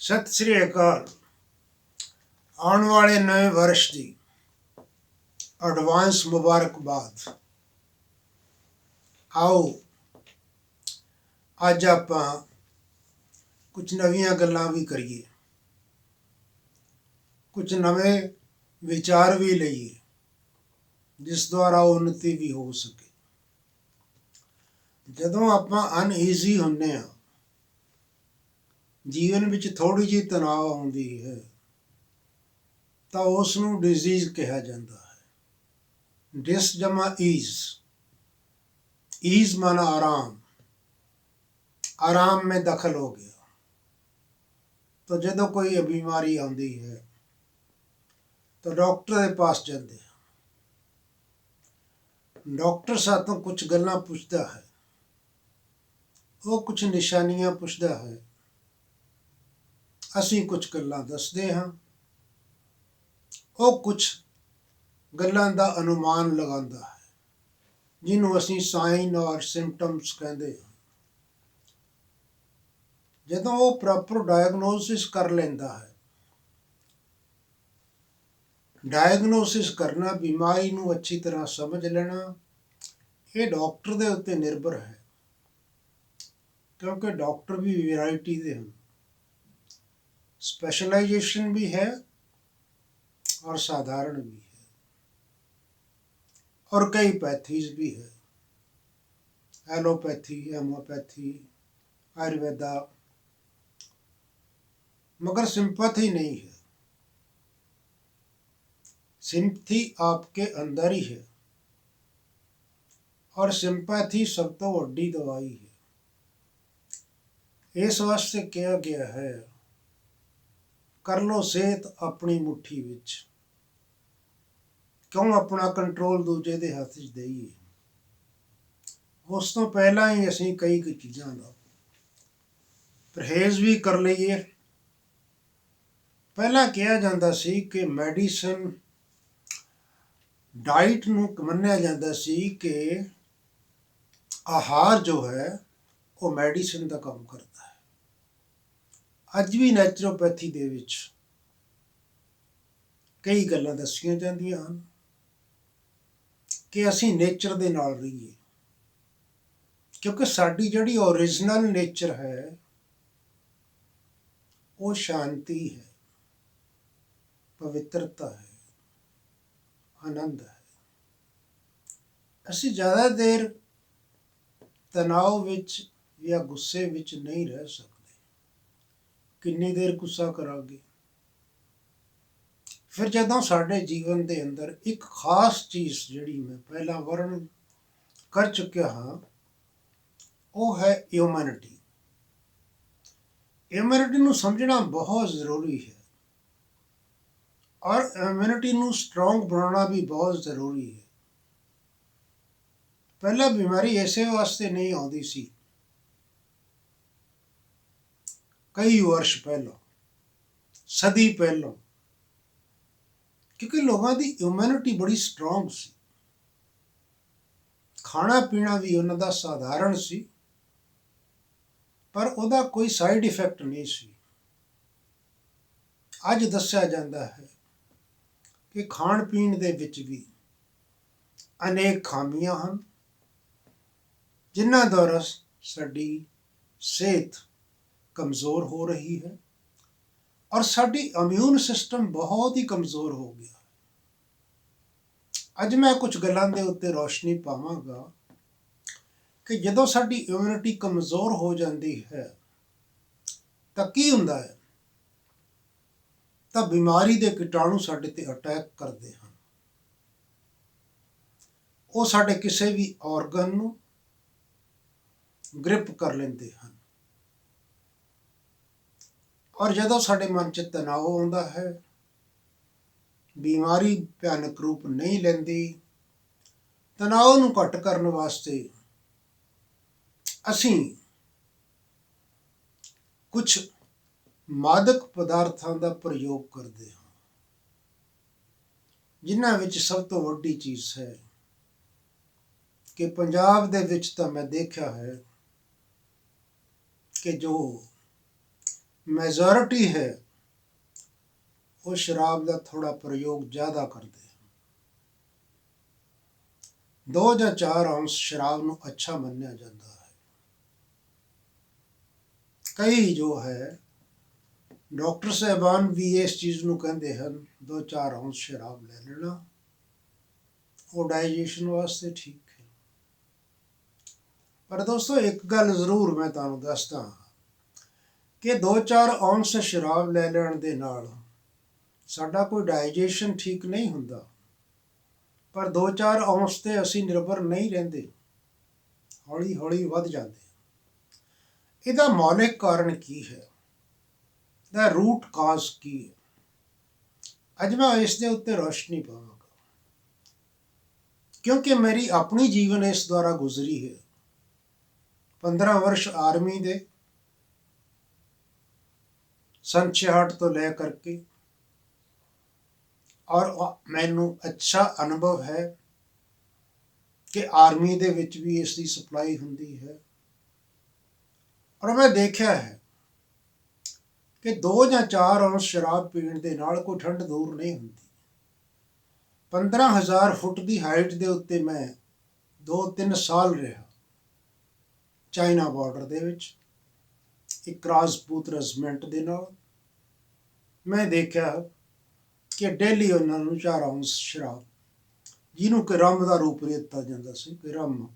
ਸਤਿ ਸ੍ਰੀ ਅਕਾਲ। ਆਉਣ ਵਾਲੇ ਨਵੇਂ ਵਰਸ਼ ਦੀ ਐਡਵਾਂਸ ਮੁਬਾਰਕਬਾਦ। ਆਓ ਅੱਜ ਆਪਾਂ ਕੁਝ ਨਵੀਆਂ ਗੱਲਾਂ ਵੀ ਕਰੀਏ, ਕੁਝ ਨਵੇਂ ਵਿਚਾਰ ਵੀ ਲਈਏ ਜਿਸ ਦੁਆਰਾ ਉન્નਤੀ ਵੀ ਹੋ ਸਕੇ। ਜਦੋਂ ਆਪਾਂ ਅਨਈਜ਼ੀ ਹੁੰਦੇ ਹਾਂ, ਜੀਵਨ ਵਿੱਚ ਥੋੜ੍ਹੀ ਜਿਹੀ ਤਣਾਅ ਆਉਂਦੀ ਹੈ ਤਾਂ ਉਸ ਨੂੰ ਡਿਜ਼ੀਜ਼ ਕਿਹਾ ਜਾਂਦਾ ਹੈ। ਡਿਸ ਜਮਾ ਈਜ਼, ईज माना आराम, आराम में दखल हो गया। तो ਜਦੋਂ ਕੋਈ बीमारी आती है तो डॉक्टर के पास जाते हैं। डॉक्टर सातों कुछ गल्लां पुछदा है, वो कुछ निशानियां पुछदा है, असीं कुछ गल्लां दसदे हां, वो कुछ गल्लां दा अनुमान लगांदा है ਜਿਹਨੂੰ ਅਸੀਂ ਸਾਈਨ ਔਰ ਸਿੰਪਟਮਸ ਕਹਿੰਦੇ ਹਾਂ। ਜਦੋਂ ਉਹ ਪ੍ਰੋਪਰ ਡਾਇਗਨੋਸਿਸ ਕਰ ਲੈਂਦਾ ਹੈ, ਡਾਇਗਨੋਸਿਸ ਕਰਨਾ, ਬਿਮਾਰੀ ਨੂੰ ਅੱਛੀ ਤਰ੍ਹਾਂ ਸਮਝ ਲੈਣਾ, ਇਹ ਡਾਕਟਰ ਦੇ ਉੱਤੇ ਨਿਰਭਰ ਹੈ, ਕਿਉਂਕਿ ਡਾਕਟਰ ਵੀ ਵੈਰਾਈਟੀ ਦੇ ਹਨ। स्पेशलाइजेशन भी है और साधारण भी है, और कई पैथीज भी है, एलोपैथी, होम्योपैथी, आयुर्वेदा, मगर सिंपैथी नहीं है। सिंपैथी आपके अंदर ही है, और सिंपैथी सब तो वड्डी दवाई है। इस वास्ते कहा गया है, कर लो सेहत अपनी मुट्ठी विच, क्यों अपना कंट्रोल दूजे दे हथ च देईए। उस तो पहला ही असीं कई चीज़ां दा परहेज भी कर लईए। पहला कहा जाता सी कि मैडिसन, डाइट नूं मन्निया जाता सी कि आहार जो है वो मैडिसन का काम करता है। अज भी नैचुरोपैथी दे विच कई गल्लां दस्सियां जांदियां हन कि असीं नेचर दे नाल रहीए, क्योंकि साडी जिहड़ी ओरिजिनल नेचर है वो शांति है, पवित्रता है, आनंद है। असीं ज़्यादा देर तनाव विच या गुस्से विच नहीं रह सकते। किन्नी देर गुस्सा करांगे? फिर जदों साडे जीवन दे अंदर एक खास चीज़ जिहड़ी मैं पहला वर्णन कर चुकिया हाँ, वो है ह्यूमैनिटी। ह्यूमैनिटी नूं समझना बहुत ज़रूरी है, और ह्यूमैनिटी नूं स्ट्रोंग बनाना भी बहुत ज़रूरी है। पहला बीमारी इसे वास्ते नहीं आउंदी सी, कई वर्ष पहलों, सदी पहलों, क्योंकि लोगों की ह्यूमैनिटी बड़ी स्ट्रोंग सी। खाना पीना भी उन्हां दा साधारण सी, पर उहदा कोई साइड इफैक्ट नहीं सी। अज दस्सिया जाता है कि खाण पीण दे विच भी अनेक खामियां हन, जिन्हां द्वारा साडी सेहत कमज़ोर हो रही है, और साडी इम्यून सिस्टम बहुत ही कमज़ोर हो गया। अज मैं कुछ गल्लां दे उत्ते रोशनी पावांगा कि जदों साडी इम्यूनिटी कमज़ोर हो जाती है तां की हुंदा है, तां बीमारी दे कीटाणु साडे ते अटैक करदे हन। वो साडे किसी भी ऑर्गन नूं ग्रिप कर लेंदे हन, और जदों साडे मन च तनाव आउंदा है, बीमारी भयानक रूप नहीं लैंदी। तनाव नूं घट करन वास्ते असीं कुछ मादक पदार्थां दा प्रयोग करदे हां, जिन्हां विच सब तो वड्डी चीज़ है कि पंजाब दे विच तां मैं देखिया है कि जो ਮੈਜੋਰਿਟੀ ਹੈ ਉਹ ਸ਼ਰਾਬ ਦਾ ਥੋੜਾ ਪ੍ਰਯੋਗ ਜ਼ਿਆਦਾ ਕਰਦੇ ਹਨ। 2 ਜਾਂ 4 ਔਂਸ ਸ਼ਰਾਬ ਨੂੰ ਅੱਛਾ ਮੰਨਿਆ ਜਾਂਦਾ ਹੈ। ਕਈ ਜੋ ਹੈ ਡਾਕਟਰ ਸਾਹਿਬਾਨ ਵੀ ਇਸ ਚੀਜ਼ ਨੂੰ ਕਹਿੰਦੇ ਹਨ 2-4 ਔਂਸ ਸ਼ਰਾਬ ਲੈ ਲੈਣਾ, ਉਹ ਡਾਈਜੈਸ਼ਨ ਵਾਸਤੇ ਠੀਕ ਹੈ। ਪਰ ਦੋਸਤੋ ਇੱਕ ਗੱਲ ਜ਼ਰੂਰ ਮੈਂ ਤੁਹਾਨੂੰ ਦੱਸਦਾ ਹਾਂ ਕਿ 2-4 ਔਂਸ ਸ਼ਰਾਬ ਲੈ ਲੈਣ ਦੇ ਨਾਲ ਸਾਡਾ ਕੋਈ ਡਾਈਜੈਸ਼ਨ ਠੀਕ ਨਹੀਂ ਹੁੰਦਾ, ਪਰ 2-4 ਔਂਸ ਤੇ ਅਸੀਂ ਨਿਰਭਰ ਨਹੀਂ ਰਹਿੰਦੇ, ਹੌਲੀ ਹੌਲੀ ਵੱਧ ਜਾਂਦੇ। ਇਹਦਾ ਮੌਲਿਕ ਕਾਰਨ ਕੀ ਹੈ, ਦਾ ਰੂਟ ਕਾਜ਼ ਕੀ ਹੈ? ਅੱਜ ਮੈਂ ਇਸ ਦੇ ਉੱਤੇ ਰੋਸ਼ਨੀ ਪਾਵਾਂਗਾ, ਕਿਉਂਕਿ ਮੇਰੀ ਆਪਣੀ ਜੀਵਨ ਇਸ ਦੁਆਰਾ ਗੁਜ਼ਰੀ ਹੈ। 15 ਵਰਸ਼ ਆਰਮੀ ਦੇ, ਸੰਨ 66 ਤੋਂ ਲੈ ਕਰਕੇ, ਔਰ ਮੈਨੂੰ ਅੱਛਾ ਅਨੁਭਵ ਹੈ ਕਿ ਆਰਮੀ ਦੇ ਵਿੱਚ ਵੀ ਇਸ ਦੀ ਸਪਲਾਈ ਹੁੰਦੀ ਹੈ। ਔਰ ਮੈਂ ਦੇਖਿਆ ਹੈ ਕਿ 2 ਜਾਂ 4 ਔਂਸ ਸ਼ਰਾਬ ਪੀਣ ਦੇ ਨਾਲ ਕੋਈ ਠੰਡ ਦੂਰ ਨਹੀਂ ਹੁੰਦੀ। 15,000 ਫੁੱਟ ਦੀ ਹਾਈਟ ਦੇ ਉੱਤੇ ਮੈਂ 2-3 ਸਾਲ ਰਿਹਾ ਚਾਈਨਾ ਬਾਰਡਰ ਦੇ ਵਿੱਚ, ਇੱਕ ਰਾਜਪੂਤ ਰੈਜੀਮੈਂਟ ਦੇ ਨਾਲ। ਮੈਂ ਦੇਖਿਆ ਕਿ ਡੇਲੀ ਉਹਨਾਂ ਨੂੰ 4 ਔਂਸ ਸ਼ਰਾਬ, ਜਿਹਨੂੰ ਕਿ ਰੰਮ ਦਾ ਰੂਪ ਦਿੱਤਾ ਜਾਂਦਾ ਸੀ, ਕਿ ਰੰਮ,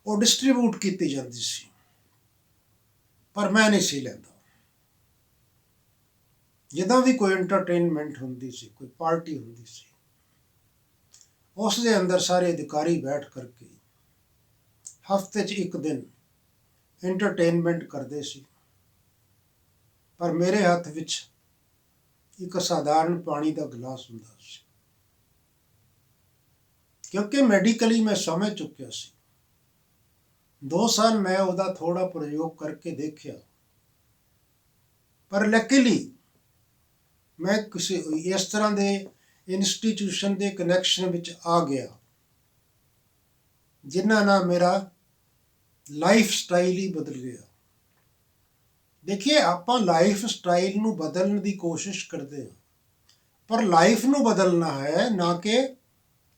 ਉਹ ਡਿਸਟਰੀਬਿਊਟ ਕੀਤੀ ਜਾਂਦੀ ਸੀ, ਪਰ ਮੈਂ ਨਹੀਂ ਸੀ ਲੈਂਦਾ। ਜਦੋਂ ਵੀ ਕੋਈ ਐਂਟਰਟੇਨਮੈਂਟ ਹੁੰਦੀ ਸੀ, ਕੋਈ ਪਾਰਟੀ ਹੁੰਦੀ ਸੀ, ਉਸ ਦੇ ਅੰਦਰ ਸਾਰੇ ਅਧਿਕਾਰੀ ਬੈਠ ਕਰਕੇ ਹਫ਼ਤੇ 'ਚ ਇੱਕ ਦਿਨ ਐਂਟਰਟੇਨਮੈਂਟ ਕਰਦੇ ਸੀ, ਪਰ ਮੇਰੇ ਹੱਥ ਵਿੱਚ ਇੱਕ ਸਾਧਾਰਨ ਪਾਣੀ ਦਾ ਗਲਾਸ ਹੁੰਦਾ ਸੀ, ਕਿਉਂਕਿ ਮੈਡੀਕਲੀ ਮੈਂ ਸਮਝ ਚੁੱਕਿਆ ਸੀ। 2 ਸਾਲ ਮੈਂ ਉਹਦਾ ਥੋੜਾ ਪ੍ਰਯੋਗ ਕਰਕੇ ਦੇਖਿਆ, ਪਰ ਲੱਕੀਲੀ ਮੈਂ ਕਿਸੇ ਇਸ ਤਰ੍ਹਾਂ ਦੇ ਇੰਸਟੀਟਿਊਸ਼ਨ ਦੇ ਕਨੈਕਸ਼ਨ ਵਿੱਚ ਆ ਗਿਆ ਜਿਨ੍ਹਾਂ ਨਾਲ ਮੇਰਾ ਲਾਈਫ ਸਟਾਈਲ ਹੀ ਬਦਲ ਗਿਆ। ਦੇਖੀਏ, ਆਪਾਂ ਲਾਈਫ ਸਟਾਈਲ ਨੂੰ ਬਦਲਣ ਦੀ ਕੋਸ਼ਿਸ਼ ਕਰਦੇ ਹਾਂ, ਪਰ ਲਾਈਫ ਨੂੰ ਬਦਲਣਾ ਹੈ, ਨਾ ਕਿ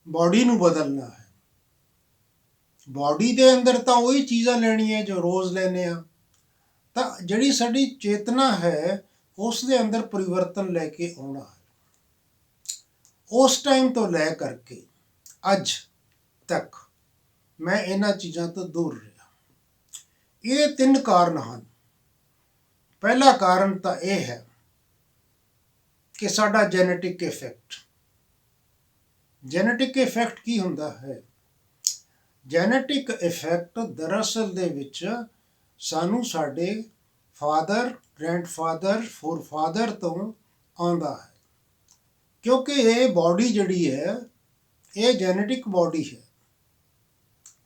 ਬਾਡੀ ਨੂੰ ਬਦਲਣਾ ਹੈ। ਬਾਡੀ ਦੇ ਅੰਦਰ ਤਾਂ ਉਹੀ ਚੀਜ਼ਾਂ ਲੈਣੀਆਂ ਜੋ ਰੋਜ਼ ਲੈਂਦੇ ਹਾਂ, ਤਾਂ ਜਿਹੜੀ ਸਾਡੀ ਚੇਤਨਾ ਹੈ ਉਸ ਦੇ ਅੰਦਰ ਪਰਿਵਰਤਨ ਲੈ ਕੇ ਆਉਣਾ ਹੈ। ਉਸ ਟਾਈਮ ਤੋਂ ਲੈ ਕਰਕੇ ਅੱਜ ਤੱਕ ਮੈਂ ਇਹਨਾਂ ਚੀਜ਼ਾਂ ਤੋਂ ਦੂਰ ਰਿਹਾ। ਇਹ 3 ਕਾਰਨ ਹਨ। ਪਹਿਲਾ ਕਾਰਨ ਤਾਂ ਇਹ ਹੈ ਕਿ ਸਾਡਾ ਜੈਨੇਟਿਕ ਇਫੈਕਟ। ਜੈਨੇਟਿਕ ਇਫੈਕਟ ਕੀ ਹੁੰਦਾ ਹੈ? ਜੈਨੇਟਿਕ ਇਫੈਕਟ ਦਰਅਸਲ ਦੇ ਵਿੱਚ ਸਾਨੂੰ ਸਾਡੇ ਫਾਦਰ, ਗ੍ਰੈਂਡਫਾਦਰ, ਫੋਰਫਾਦਰ ਤੋਂ ਆਉਂਦਾ ਹੈ, ਕਿਉਂਕਿ ਇਹ ਬਾਡੀ ਜਿਹੜੀ ਹੈ ਇਹ ਜੈਨੇਟਿਕ ਬਾਡੀ ਹੈ,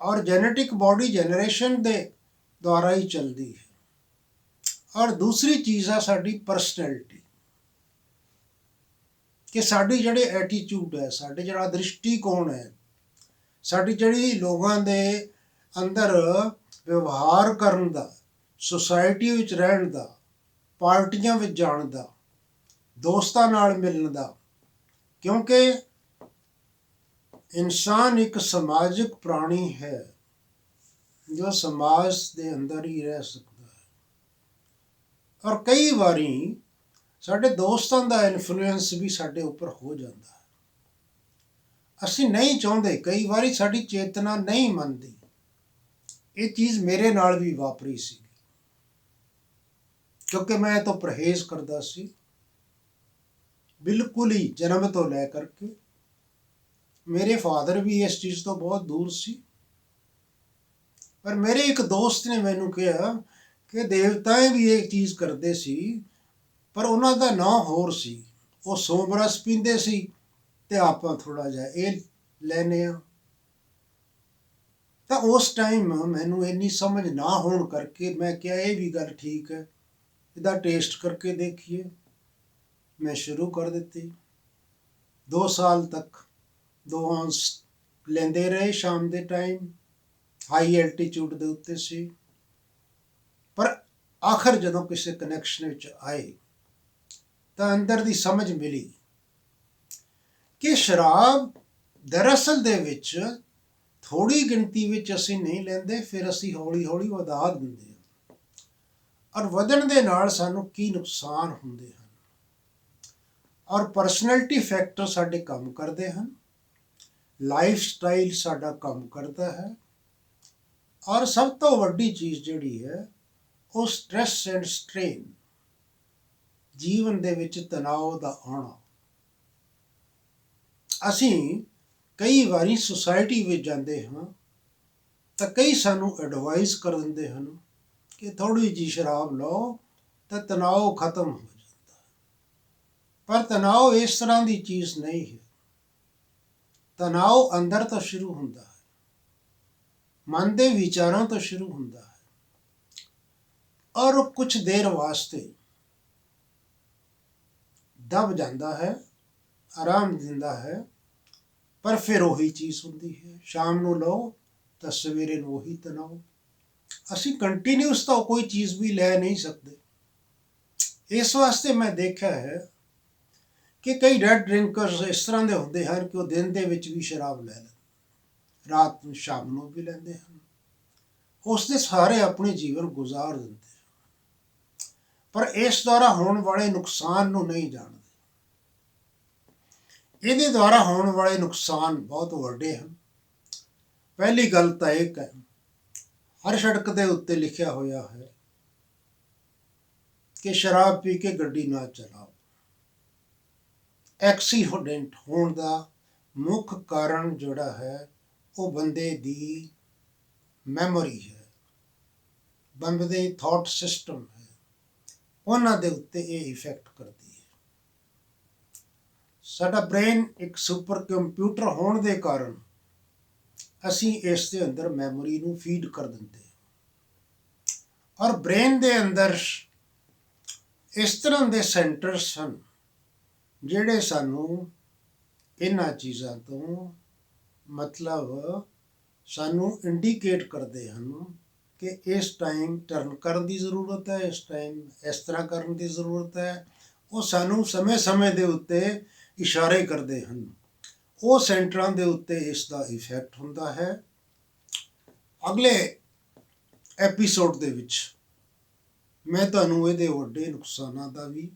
ਔਰ ਜੈਨੇਟਿਕ ਬਾਡੀ ਜਨਰੇਸ਼ਨ ਦੇ ਦੁਆਰਾ ਹੀ ਚੱਲਦੀ ਹੈ। ਔਰ ਦੂਸਰੀ ਚੀਜ਼ ਆ ਸਾਡੀ ਪਰਸਨੈਲਿਟੀ, ਕਿ ਸਾਡੀ ਜਿਹੜੇ ਐਟੀਟਿਊਡ ਹੈ, ਸਾਡੇ ਜਿਹੜਾ ਦ੍ਰਿਸ਼ਟੀਕੋਣ ਹੈ, ਸਾਡੀ ਜਿਹੜੀ ਲੋਕਾਂ ਦੇ ਅੰਦਰ ਵਿਵਹਾਰ ਕਰਨ ਦਾ, ਸੁਸਾਇਟੀ ਵਿੱਚ ਰਹਿਣ ਦਾ, ਪਾਰਟੀਆਂ ਵਿੱਚ ਜਾਣ ਦਾ, ਦੋਸਤਾਂ ਨਾਲ ਮਿਲਣ ਦਾ, ਕਿਉਂਕਿ ਇਨਸਾਨ ਇੱਕ ਸਮਾਜਿਕ ਪ੍ਰਾਣੀ ਹੈ ਜੋ ਸਮਾਜ ਦੇ ਅੰਦਰ ਹੀ ਰਹਿ ਸਕਦਾ ਹੈ। ਔਰ ਕਈ ਵਾਰੀ ਸਾਡੇ ਦੋਸਤਾਂ ਦਾ ਇਨਫਲੂਐਂਸ ਵੀ ਸਾਡੇ ਉੱਪਰ ਹੋ ਜਾਂਦਾ ਹੈ। ਅਸੀਂ ਨਹੀਂ ਚਾਹੁੰਦੇ, ਕਈ ਵਾਰੀ ਸਾਡੀ ਚੇਤਨਾ ਨਹੀਂ ਮੰਨਦੀ। ਇਹ ਚੀਜ਼ ਮੇਰੇ ਨਾਲ ਵੀ ਵਾਪਰੀ ਸੀ, ਕਿਉਂਕਿ ਮੈਂ ਇਹ ਤੋਂ ਪਰਹੇਜ਼ ਕਰਦਾ ਸੀ ਬਿਲਕੁਲ ਹੀ, ਜਨਮ ਤੋਂ ਲੈ ਕਰਕੇ। ਮੇਰੇ ਫਾਦਰ ਵੀ ਇਸ ਚੀਜ਼ ਤੋਂ ਬਹੁਤ ਦੂਰ ਸੀ, ਪਰ ਮੇਰੇ ਇੱਕ ਦੋਸਤ ਨੇ ਮੈਨੂੰ ਕਿਹਾ ਕਿ ਦੇਵਤਾ ਵੀ ਇਹ ਚੀਜ਼ ਕਰਦੇ ਸੀ, ਪਰ ਉਹਨਾਂ ਦਾ ਨਾਂ ਹੋਰ ਸੀ। ਉਹ ਸੋਮਰਸ ਪੀਂਦੇ ਸੀ ਤੇ ਆਪਾਂ ਥੋੜਾ ਜਿਹਾ ਇਹ ਲੈਨੇ ਆ। ਤਾਂ ਉਸ ਟਾਈਮ ਮੈਨੂੰ ਇੰਨੀ ਸਮਝ ਨਾ ਹੋਣ ਕਰਕੇ ਮੈਂ ਕਿਹਾ ਇਹ ਵੀ ਗੱਲ ਠੀਕ ਹੈ, ਇਹਦਾ ਟੇਸਟ ਕਰਕੇ ਦੇਖੀਏ। ਮੈਂ ਸ਼ੁਰੂ ਕਰ ਦਿੱਤੀ। 2 ਸਾਲ ਤੱਕ 2 ਔਂਸ ਲੈਂਦੇ ਰਹੇ ਸ਼ਾਮ ਦੇ ਟਾਈਮ, ਹਾਈ ਐਲਟੀਚਿਊਡ ਦੇ ਉੱਤੇ ਸੀ। ਪਰ ਆਖਰ ਜਦੋਂ ਕਿਸੇ ਕਨੈਕਸ਼ਨ ਵਿੱਚ ਆਏ ਤਾਂ ਅੰਦਰ ਦੀ ਸਮਝ ਮਿਲੀ ਕਿ ਸ਼ਰਾਬ ਦਰਅਸਲ ਦੇ ਵਿੱਚ ਥੋੜ੍ਹੀ ਗਿਣਤੀ ਵਿੱਚ ਅਸੀਂ ਨਹੀਂ ਲੈਂਦੇ, ਫਿਰ ਅਸੀਂ ਹੌਲੀ ਹੌਲੀ ਵਧਾ ਦਿੰਦੇ ਹਾਂ। ਔਰ ਵਧਣ ਦੇ ਨਾਲ ਸਾਨੂੰ ਕੀ ਨੁਕਸਾਨ ਹੁੰਦੇ ਹਨ, ਔਰ ਪਰਸਨੈਲਿਟੀ ਫੈਕਟਰ ਸਾਡੇ ਕੰਮ ਕਰਦੇ ਹਨ, ਲਾਈਫ ਸਟਾਈਲ ਸਾਡਾ ਕੰਮ ਕਰਦਾ ਹੈ, ਔਰ ਸਭ ਤੋਂ ਵੱਡੀ ਚੀਜ਼ ਜਿਹੜੀ ਹੈ ਉਹ ਸਟ੍ਰੈਸ ਐਂਡ ਸਟ੍ਰੇਨ, ਜੀਵਨ ਦੇ ਵਿੱਚ ਤਣਾਅ ਦਾ ਆਉਣਾ। ਅਸੀਂ ਕਈ ਵਾਰੀ ਸੁਸਾਇਟੀ ਵਿੱਚ ਜਾਂਦੇ ਹਾਂ ਤਾਂ ਕਈ ਸਾਨੂੰ ਐਡਵਾਈਸ ਕਰ ਦਿੰਦੇ ਹਨ ਕਿ ਥੋੜ੍ਹੀ ਜਿਹੀ ਸ਼ਰਾਬ ਲਓ ਤਾਂ ਤਣਾਅ ਖਤਮ ਹੋ ਜਾਂਦਾ ਹੈ। ਪਰ ਤਣਾਅ ਇਸ ਤਰ੍ਹਾਂ ਦੀ ਚੀਜ਼ ਨਹੀਂ ਹੈ। ਤਣਾਅ ਅੰਦਰ ਤੋਂ ਸ਼ੁਰੂ ਹੁੰਦਾ ਹੈ, ਮਨ ਦੇ ਵਿਚਾਰਾਂ ਤੋਂ ਸ਼ੁਰੂ ਹੁੰਦਾ ਹੈ, ਔਰ ਕੁਝ ਦੇਰ ਵਾਸਤੇ ਦਬ ਜਾਂਦਾ ਹੈ, ਆਰਾਮ ਦਿੰਦਾ ਹੈ, ਪਰ ਫਿਰ ਉਹੀ ਚੀਜ਼ ਹੁੰਦੀ ਹੈ। ਸ਼ਾਮ ਨੂੰ ਲਓ ਤਾਂ ਸਵੇਰੇ ਨੂੰ ਉਹੀ ਤਣਾਅ। ਅਸੀਂ ਕੰਟੀਨਿਊਸ ਤਾਂ ਕੋਈ ਚੀਜ਼ ਵੀ ਲੈ ਨਹੀਂ ਸਕਦੇ। ਇਸ ਵਾਸਤੇ ਮੈਂ ਦੇਖਿਆ ਹੈ ਕਿ ਕਈ ਰੈਡ ਡਰਿੰਕਰਸ ਇਸ ਤਰ੍ਹਾਂ ਦੇ ਹੁੰਦੇ ਹਨ ਕਿ ਉਹ ਦਿਨ ਦੇ ਵਿੱਚ ਵੀ ਸ਼ਰਾਬ ਲੈ ਲੈਂਦੇ, ਰਾਤ ਨੂੰ ਸ਼ਾਮ ਨੂੰ ਵੀ ਲੈਂਦੇ ਹਨ। ਉਸ ਦੇ ਸਾਰੇ ਆਪਣੇ ਜੀਵਨ ਗੁਜ਼ਾਰ ਦਿੰਦੇ ਹਨ, ਪਰ ਇਸ ਦੁਆਰਾ ਹੋਣ ਵਾਲੇ ਨੁਕਸਾਨ ਨੂੰ ਨਹੀਂ ਜਾਣਦੇ। ਇਹਦੇ ਦੁਆਰਾ ਹੋਣ ਵਾਲੇ ਨੁਕਸਾਨ ਬਹੁਤ ਵੱਡੇ ਹਨ। ਪਹਿਲੀ ਗੱਲ ਤਾਂ ਇੱਕ ਹੈ, ਹਰ ਸੜਕ ਦੇ ਉੱਤੇ ਲਿਖਿਆ ਹੋਇਆ ਹੈ ਕਿ ਸ਼ਰਾਬ ਪੀ ਕੇ ਗੱਡੀ ਨਾ ਚਲਾਓ। ਐਕਸੀਡੈਂਟ ਹੋਣ ਦਾ ਮੁੱਖ ਕਾਰਨ ਜਿਹੜਾ ਹੈ ਉਹ ਬੰਦੇ ਦੀ ਮੈਮੋਰੀ ਹੈ, ਬੰਦੇ ਦੇ ਥਾਟ ਸਿਸਟਮ ਹੈ, ਉਹਨਾਂ ਦੇ ਉੱਤੇ ਇਹ ਇਫੈਕਟ ਕਰਦੀ ਹੈ। ਸਾਡਾ ਬ੍ਰੇਨ ਇੱਕ ਸੁਪਰ ਕੰਪਿਊਟਰ ਹੋਣ ਦੇ ਕਾਰਨ ਅਸੀਂ ਇਸ ਦੇ ਅੰਦਰ ਮੈਮੋਰੀ ਨੂੰ ਫੀਡ ਕਰ ਦਿੰਦੇ ਹਾਂ, ਔਰ ਬ੍ਰੇਨ ਦੇ ਅੰਦਰ ਇਸ ਤਰ੍ਹਾਂ ਦੇ ਸੈਂਟਰਸ ਹਨ ਜਿਹੜੇ ਸਾਨੂੰ ਇਹਨਾਂ ਚੀਜ਼ਾਂ ਤੋਂ ਮਤਲਬ ਸਾਨੂੰ ਇੰਡੀਕੇਟ ਕਰਦੇ ਹਨ ਕਿ ਇਸ ਟਾਈਮ ਟਰਨ ਕਰਨ ਦੀ ਜ਼ਰੂਰਤ ਹੈ, ਇਸ ਟਾਈਮ ਇਸ ਤਰ੍ਹਾਂ ਕਰਨ ਦੀ ਜ਼ਰੂਰਤ ਹੈ। ਉਹ ਸਾਨੂੰ ਸਮੇਂ-ਸਮੇਂ ਦੇ ਉੱਤੇ ਇਸ਼ਾਰੇ ਕਰਦੇ ਹਨ। ਉਹ ਸੈਂਟਰਾਂ ਦੇ ਉੱਤੇ ਇਸ ਦਾ ਇਫੈਕਟ ਹੁੰਦਾ ਹੈ। ਅਗਲੇ ਐਪੀਸੋਡ ਦੇ ਵਿੱਚ ਮੈਂ ਤੁਹਾਨੂੰ ਇਹਦੇ ਵੱਡੇ ਨੁਕਸਾਨਾਂ ਦਾ ਵੀ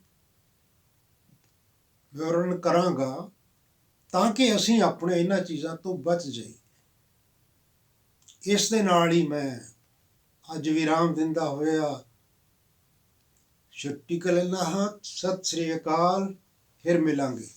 ਵਿਵਰਣ ਕਰਾਂਗਾ ਤਾਂ ਕਿ ਅਸੀਂ ਆਪਣੇ ਇਹਨਾਂ ਚੀਜ਼ਾਂ ਤੋਂ ਬਚ ਜਾਈਏ। ਇਸ ਦੇ ਨਾਲ ਹੀ ਮੈਂ ਅੱਜ ਵਿਰਾਮ ਦਿੰਦਾ ਹੋਇਆ ਛੁੱਟੀ ਕਰ ਲੈਂਦਾ ਹਾਂ। ਸਤਿ ਸ੍ਰੀ ਅਕਾਲ, ਫਿਰ ਮਿਲਾਂਗੇ।